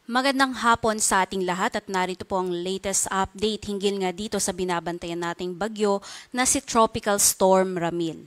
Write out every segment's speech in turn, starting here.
Magandang hapon sa ating lahat at narito po ang latest update hinggil nga dito sa binabantayan nating bagyo na si Tropical Storm Ramil.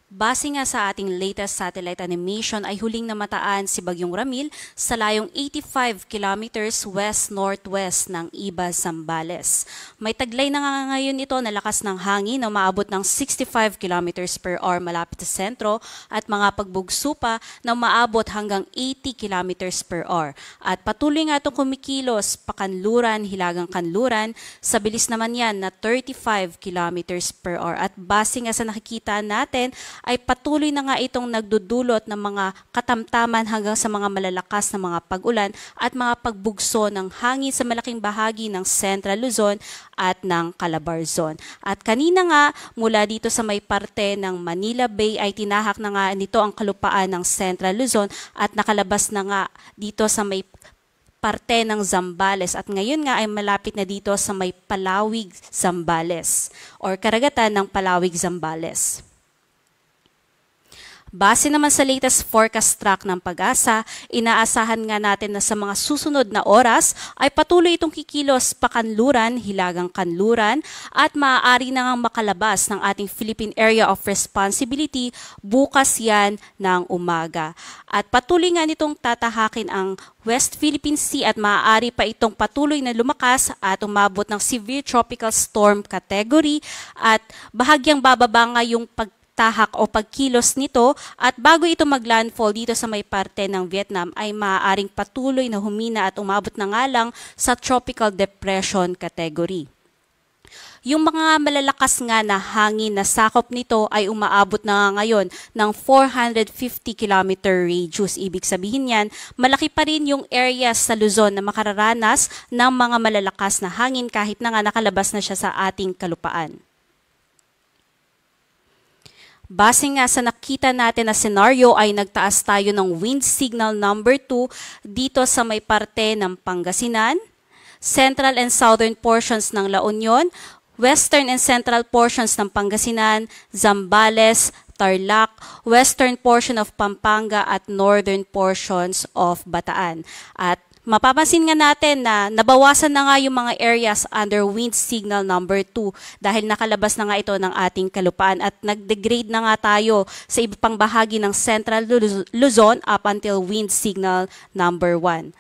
Base nga sa ating latest satellite animation ay huling namataan si Bagyong Ramil sa layong 85 kilometers west-northwest ng Iba, Zambales. May taglay na nga ngayon ito na lakas ng hangin na umaabot ng 65 kilometers per hour malapit sa sentro at mga pagbugso pa na umaabot hanggang 80 kilometers per hour. At patuloy nga itong kumikilos pakanluran, hilagang kanluran, sa bilis naman yan na 35 kilometers per hour. At base nga sa nakikita natin ay patuloy na nga itong nagdudulot ng mga katamtaman hanggang sa mga malalakas na mga pag-ulan at mga pagbugso ng hangin sa malaking bahagi ng Central Luzon at ng Calabarzon. At kanina nga mula dito sa may parte ng Manila Bay ay tinahak na nga nito ang kalupaan ng Central Luzon at nakalabas na nga dito sa may parte ng Zambales at ngayon nga ay malapit na dito sa may Palawig, Zambales or karagatan ng Palawig, Zambales. Base naman sa latest forecast track ng Pag-asa, inaasahan nga natin na sa mga susunod na oras ay patuloy itong kikilos pakanluran, hilagang kanluran at maaari na ngang makalabas ng ating Philippine Area of Responsibility bukas yan ng umaga. At patuloy nga nitong tatahakin ang West Philippine Sea at maaari pa itong patuloy na lumakas at umabot ng Severe Tropical Storm category at bahagyang bababa nga yung tahak o pagkilos nito at bago ito maglandfall dito sa may parte ng Vietnam ay maaaring patuloy na humina at umabot na nga lang sa Tropical Depression category. Yung mga malalakas nga na hangin na sakop nito ay umaabot na nga ngayon ng 450 km radius. Ibig sabihin yan, malaki pa rin yung areas sa Luzon na makararanas ng mga malalakas na hangin kahit na nga nakalabas na siya sa ating kalupaan. Base nga sa nakita natin na senaryo ay nagtaas tayo ng wind signal number 2 dito sa may parte ng Pangasinan, central and southern portions ng La Union, western and central portions ng Pangasinan, Zambales, Tarlac, western portion of Pampanga at northern portions of Bataan. At mapapansin nga natin na nabawasan na nga yung mga areas under wind signal number 2 dahil nakalabas na nga ito ng ating kalupaan at nag-degrade na nga tayo sa iba pang bahagi ng Central Luzon up until wind signal number 1.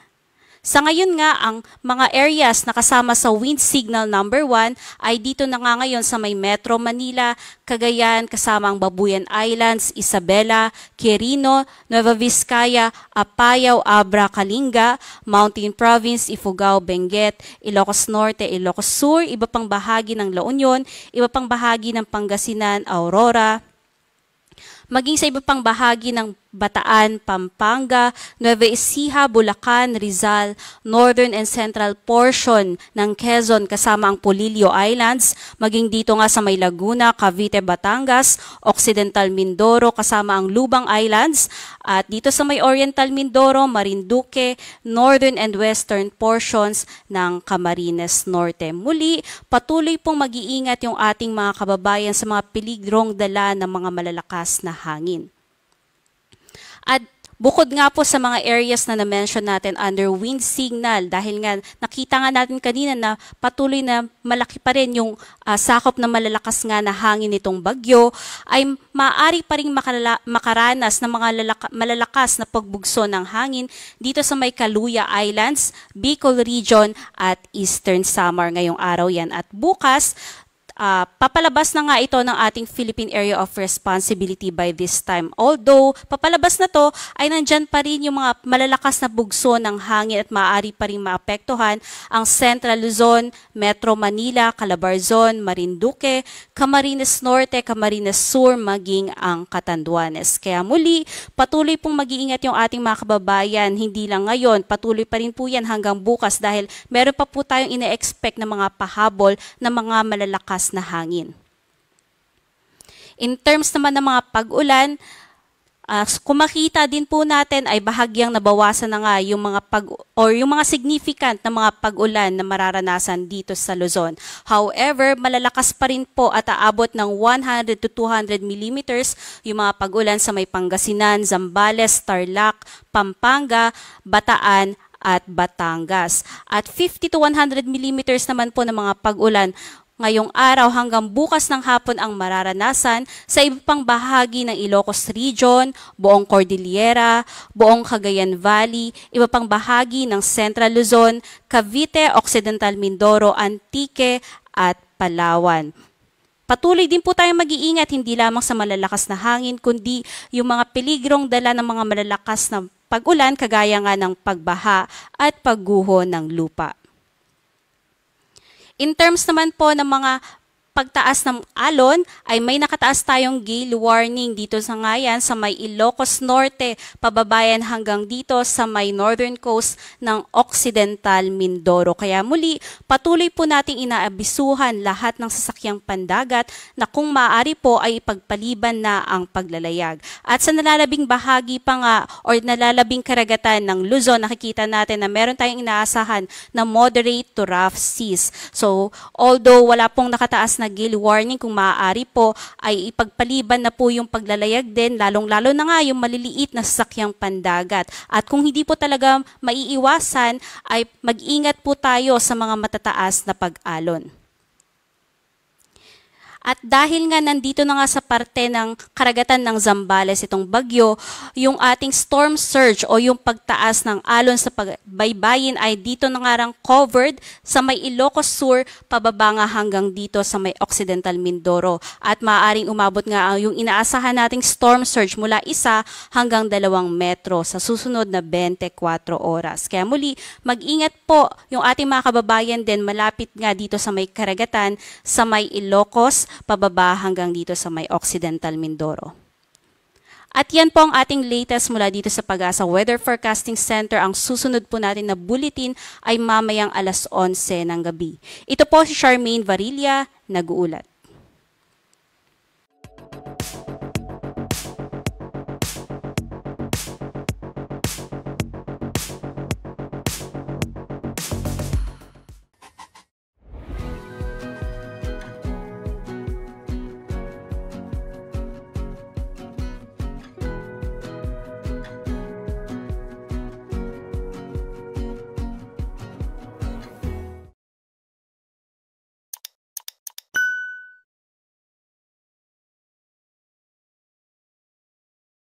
Sa ngayon nga, ang mga areas na kasama sa wind signal number 1 ay dito na nga ngayon sa may Metro Manila, Cagayan, kasama ang Babuyan Islands, Isabela, Quirino, Nueva Vizcaya, Apayao, Abra, Kalinga, Mountain Province, Ifugao, Benguet, Ilocos Norte, Ilocos Sur, iba pang bahagi ng La Union, iba pang bahagi ng Pangasinan, Aurora, maging sa iba pang bahagi ng Bataan, Pampanga, Nueva Ecija, Bulacan, Rizal, northern and central portion ng Quezon kasama ang Polillo Islands, maging dito nga sa may Laguna, Cavite, Batangas, Occidental Mindoro kasama ang Lubang Islands, at dito sa may Oriental Mindoro, Marinduque, northern and western portions ng Camarines Norte. Muli, patuloy pong mag-iingat yung ating mga kababayan sa mga peligrong dala ng mga malalakas na hangin. At bukod nga po sa mga areas na na-mention natin under wind signal, dahil nga nakita nga natin kanina na patuloy na malaki pa rin yung sakop na malalakas nga na hangin nitong bagyo, ay maaari pa rin makaranas ng mga malalakas na pagbugso ng hangin dito sa may Kaluya Islands, Bicol Region at Eastern Samar ngayong araw yan. At bukas, papalabas na nga ito ng ating Philippine Area of Responsibility by this time. Although, papalabas na to, ay nandyan pa rin yung mga malalakas na bugso ng hangin at maaari pa rin maapektuhan ang Central Luzon, Metro Manila, Calabarzon, Marinduque, Camarines Norte, Camarines Sur, maging ang Catanduanes. Kaya muli, patuloy pong mag-iingat yung ating mga kababayan, hindi lang ngayon, patuloy pa rin po yan hanggang bukas dahil meron pa po tayong ine-expect na mga pahabol na mga malalakas na hangin. In terms naman ng mga pag-ulan, Kung makita din po natin ay bahagyang nabawasan na nga yung mga yung mga significant na mga pag-ulan na mararanasan dito sa Luzon. However, malalakas pa rin po at aabot ng 100 to 200 millimeters yung mga pag-ulan sa may Pangasinan, Zambales, Tarlac, Pampanga, Bataan, at Batangas. At 50 to 100 millimeters naman po ng mga pag-ulan ngayong araw hanggang bukas ng hapon ang mararanasan sa iba pang bahagi ng Ilocos Region, buong Cordillera, buong Cagayan Valley, iba pang bahagi ng Central Luzon, Cavite, Occidental Mindoro, Antique at Palawan. Patuloy din po tayong mag-iingat hindi lamang sa malalakas na hangin kundi yung mga peligrong dala ng mga malalakas na pag-ulan kagaya nga ng pagbaha at pagguho ng lupa. In terms naman po ng mga pagtaas ng alon, ay may nakataas tayong gale warning dito sa ngayan sa may Ilocos Norte, pababayan hanggang dito sa may northern coast ng Occidental Mindoro. Kaya muli, patuloy po nating inaabisuhan lahat ng sasakyang pandagat na kung maaari po ay ipagpaliban na ang paglalayag. At sa nalalabing bahagi pa nga or nalalabing karagatan ng Luzon, nakikita natin na meron tayong inaasahan na moderate to rough seas. So, although wala pong nakataas na gale warning, kung maaari po ay ipagpaliban na po yung paglalayag din, lalong-lalo na nga yung maliliit na sasakyang pandagat. At kung hindi po talaga maiiwasan, ay mag-ingat po tayo sa mga matataas na pag-alon. At dahil nga nandito na nga sa parte ng karagatan ng Zambales itong bagyo, yung ating storm surge o yung pagtaas ng alon sa baybayin ay dito na nga covered sa may Ilocos Sur, pababa nga hanggang dito sa may Occidental Mindoro. At maaaring umabot nga yung inaasahan nating storm surge mula 1 hanggang 2 metro sa susunod na 24 oras. Kaya muli, mag-ingat po yung ating mga kababayan din malapit nga dito sa may karagatan, sa may Ilocos, pababa hanggang dito sa may Occidental Mindoro. At yan po ang ating latest mula dito sa Pag-asa Weather Forecasting Center. Ang susunod po natin na bulletin ay mamayang 11:00 ng gabi. Ito po si Charmaine Varilla, nag-uulat.